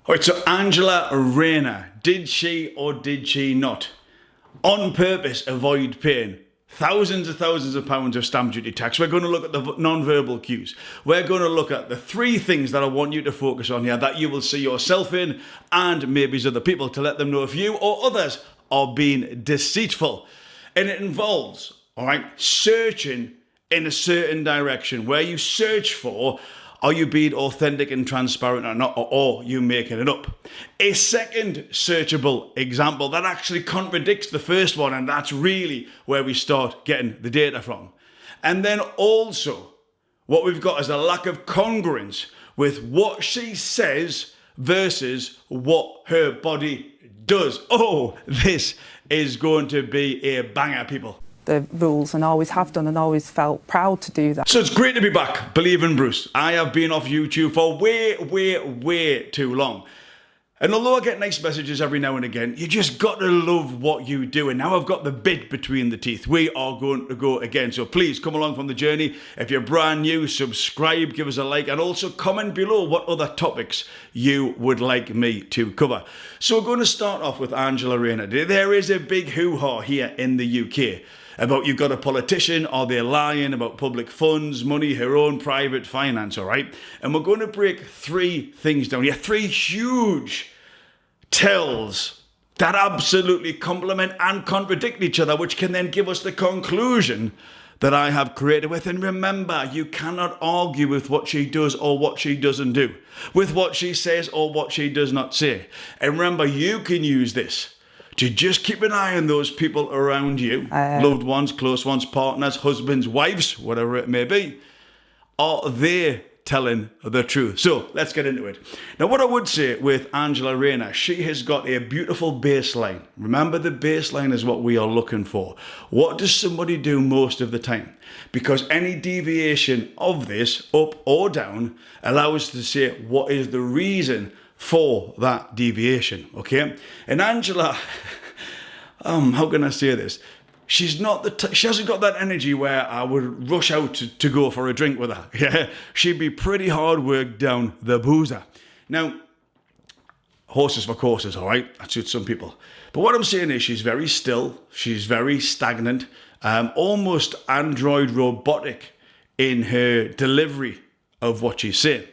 All right, so Angela Rayner, did she or did she not, on purpose, avoid paying thousands of pounds of stamp duty tax? We're going to look at the non-verbal cues. We're going to look at the three things that I want you to focus on here that you will see yourself in and maybe other people, to let them know if you or others are being deceitful. And it involves, all right, searching in a certain direction where you search for, are you being authentic and transparent or not, or are you making it up? A second searchable example that actually contradicts the first one, and that's really where we start getting the data from. And then also, what we've got is a lack of congruence with what she says versus what her body does. Oh, this is going to be a banger, people. The rules, and always have done and always felt proud to do that. So it's great to be back, Believe in Bruce. I have been off YouTube for way too long. And although I get nice messages every now and again, you just got to love what you do. And now I've got the bit between the teeth. We are going to go again. So please come along from the journey. If you're brand new, subscribe, give us a like, and also comment below what other topics you would like me to cover. So we're going to start off with Angela Rayner. There is a big hoo-ha here in the UK about you've got a politician, are they lying about public funds, money, her own private finance, all right? And we're going to break three things down here, three huge tells that absolutely complement and contradict each other, which can then give us the conclusion that I have created with. And remember, you cannot argue with what she does or what she doesn't do, with what she says or what she does not say. And remember, you can use this to just keep an eye on those people around you, loved ones, close ones, partners, husbands, wives, whatever it may be. Are they telling the truth? So let's get into it. Now, what I would say with Angela Rayner, she has got a beautiful baseline. Remember, the baseline is what we are looking for. What does somebody do most of the time? Because any deviation of this, up or down, allows us to say what is the reason for that deviation, okay? And Angela, how can I say this? She's not she hasn't got that energy where I would rush out to go for a drink with her. Yeah, she'd be pretty hard work down the boozer. Now, horses for courses, all right? That suits some people. But what I'm saying is she's very still. She's very stagnant, almost android robotic in her delivery of what she's saying.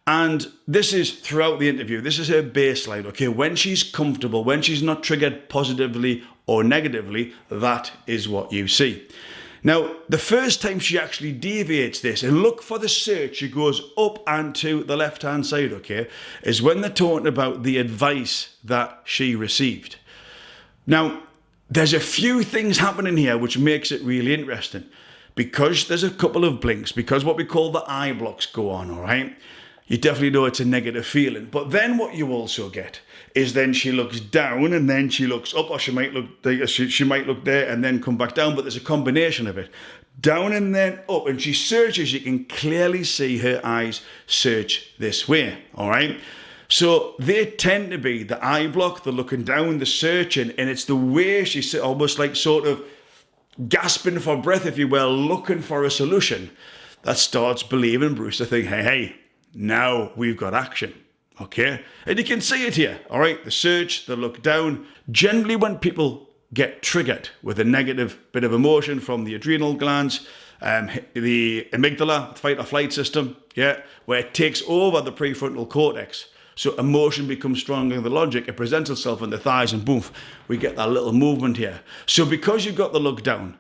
And this is throughout the interview. This is her baseline, okay? When she's comfortable, when she's not triggered positively or negatively, that is what you see. Now, the first time she actually deviates this, and look for the search, she goes up and to the left-hand side, okay, is when they're talking about the advice that she received. Now, there's a few things happening here which makes it really interesting. Because there's a couple of blinks, because what we call the eye blocks go on, all right? You definitely know it's a negative feeling. But then what you also get is then she looks down and then she looks up, or she might look there, she might look there and then come back down, but there's a combination of it. Down and then up, and she searches. You can clearly see her eyes search this way, all right? So they tend to be the eye block, the looking down, the searching, and it's the way she's almost like sort of gasping for breath, if you will, looking for a solution that starts believing Bruce to think, hey, now we've got action, okay? And you can see it here, all right? The search, the look down. Generally, when people get triggered with a negative bit of emotion from the adrenal glands, the amygdala, fight or flight system, yeah, where it takes over the prefrontal cortex. So emotion becomes stronger than the logic. It presents itself in the thighs and boom, we get that little movement here. So because you've got the look down,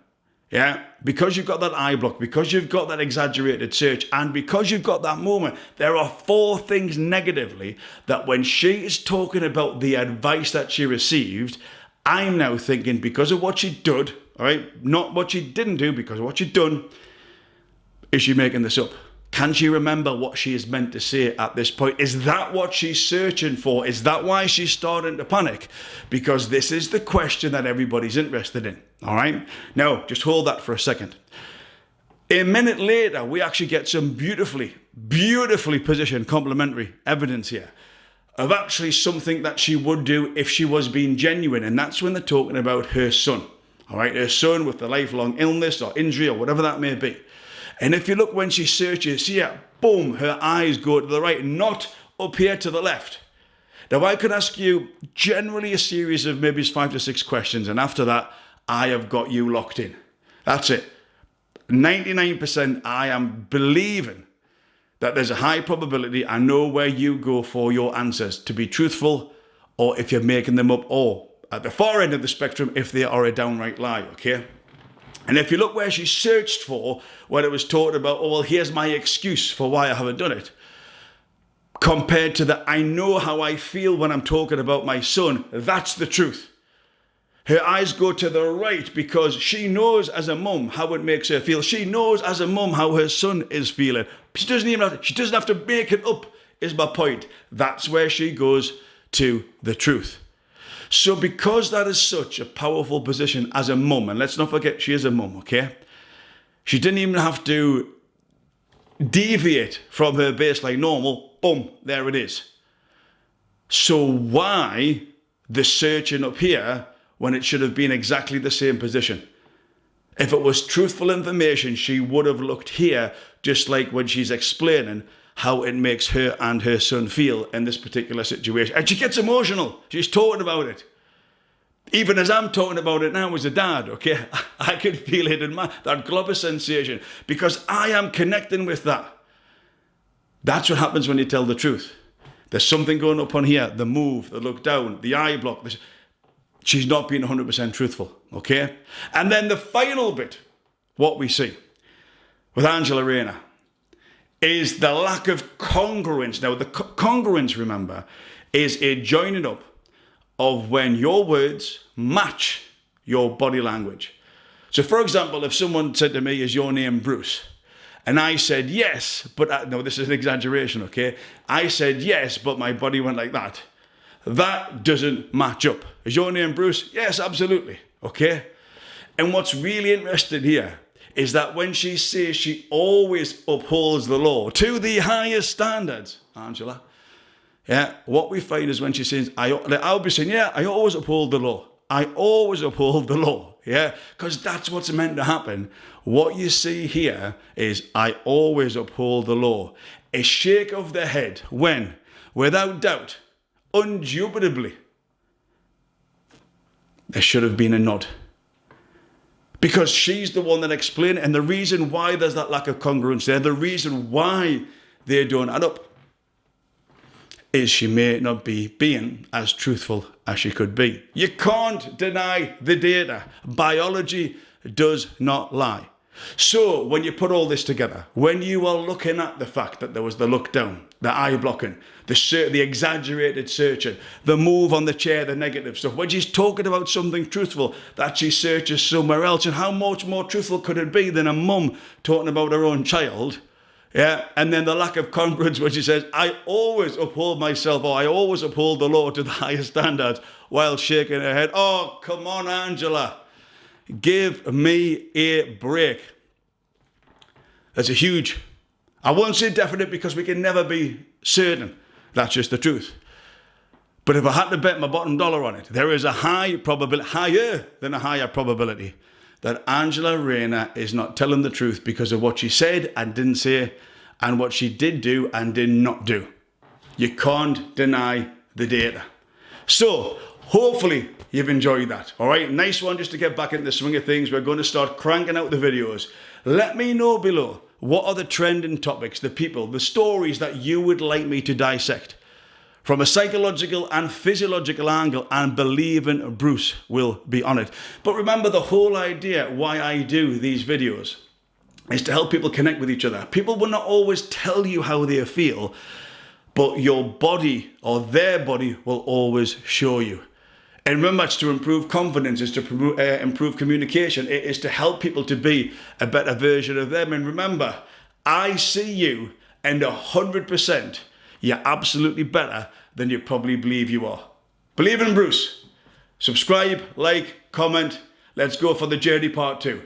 yeah, because you've got that eye block, because you've got that exaggerated search, and because you've got that moment, there are four things negatively that when she is talking about the advice that she received, I'm now thinking because of what she did, all right, not what she didn't do, because of what she'd done, is she making this up? Can she remember what she is meant to say at this point? Is that what she's searching for? Is that why she's starting to panic? Because this is the question that everybody's interested in, all right? Now, just hold that for a second. A minute later, we actually get some beautifully positioned complementary evidence here of actually something that she would do if she was being genuine, and that's when they're talking about her son, all right? Her son with the lifelong illness or injury or whatever that may be. And if you look when she searches, see, yeah, boom, her eyes go to the right, not up here to the left. Now, I could ask you generally a series of maybe 5 to 6 questions, and after that, I have got you locked in. That's it. 99% I am believing that there's a high probability I know where you go for your answers to be truthful, or if you're making them up, or at the far end of the spectrum, if they are a downright lie, okay? And if you look where she searched for, when it was talking about, oh, well, here's my excuse for why I haven't done it, compared to the I know how I feel when I'm talking about my son, that's the truth. Her eyes go to the right because she knows as a mum how it makes her feel. She knows as a mum how her son is feeling. She doesn't have to make it up, is my point. That's where she goes to the truth. So because that is such a powerful position as a mum, and let's not forget she is a mum, okay? She didn't even have to deviate from her baseline normal. Boom, there it is. So why the searching up here when it should have been exactly the same position? If it was truthful information, she would have looked here, just like when she's explaining how it makes her and her son feel in this particular situation. And she gets emotional. She's talking about it. Even as I'm talking about it now as a dad, okay? I can feel it in that glob of sensation because I am connecting with that. That's what happens when you tell the truth. There's something going up on here, the move, the look down, the eye block. She's not being 100% truthful, okay? And then the final bit, what we see with Angela Rayner, is the lack of congruence. Now, the congruence, remember, is a joining up of when your words match your body language. So, for example, if someone said to me, is your name Bruce? And I said yes, but no, this is an exaggeration, okay? I said yes, but my body went like that. That doesn't match up. Is your name Bruce? Yes, absolutely, okay? And what's really interesting here is that when she says she always upholds the law to the highest standards, Angela, yeah, what we find is when she says, I'll be saying, yeah, I always uphold the law. I always uphold the law, yeah, because that's what's meant to happen. What you see here is I always uphold the law. A shake of the head when, without doubt, undubitably, there should have been a nod. Because she's the one that explained it, and the reason why there's that lack of congruence there, the reason why they don't add up, is she may not be being as truthful as she could be. You can't deny the data. Biology does not lie. So when you put all this together, when you are looking at the fact that there was the look down, the eye blocking, the exaggerated searching, the move on the chair, the negative stuff, when she's talking about something truthful, that she searches somewhere else, and how much more truthful could it be than a mum talking about her own child? Yeah, and then the lack of congruence when she says, I always uphold myself, or I always uphold the law to the highest standards, while shaking her head. Oh, come on, Angela. Give me a break. That's a huge, I won't say definite because we can never be certain. That's just the truth. But if I had to bet my bottom dollar on it, there is a high probability, higher than a higher probability, that Angela Rayner is not telling the truth because of what she said and didn't say, and what she did do and did not do. You can't deny the data. So, hopefully you've enjoyed that. All right, nice one just to get back into the swing of things. We're going to start cranking out the videos. Let me know below, what are the trending topics, the people, the stories that you would like me to dissect from a psychological and physiological angle, and believing Bruce will be on it. But remember, the whole idea why I do these videos is to help people connect with each other. People will not always tell you how they feel, but your body or their body will always show you. And remember, it's to improve confidence, it's to improve communication, it is to help people to be a better version of them. And remember, I see you, and 100%, you're absolutely better than you probably believe you are. Believe in Bruce. Subscribe, like, comment. Let's go for the journey part 2.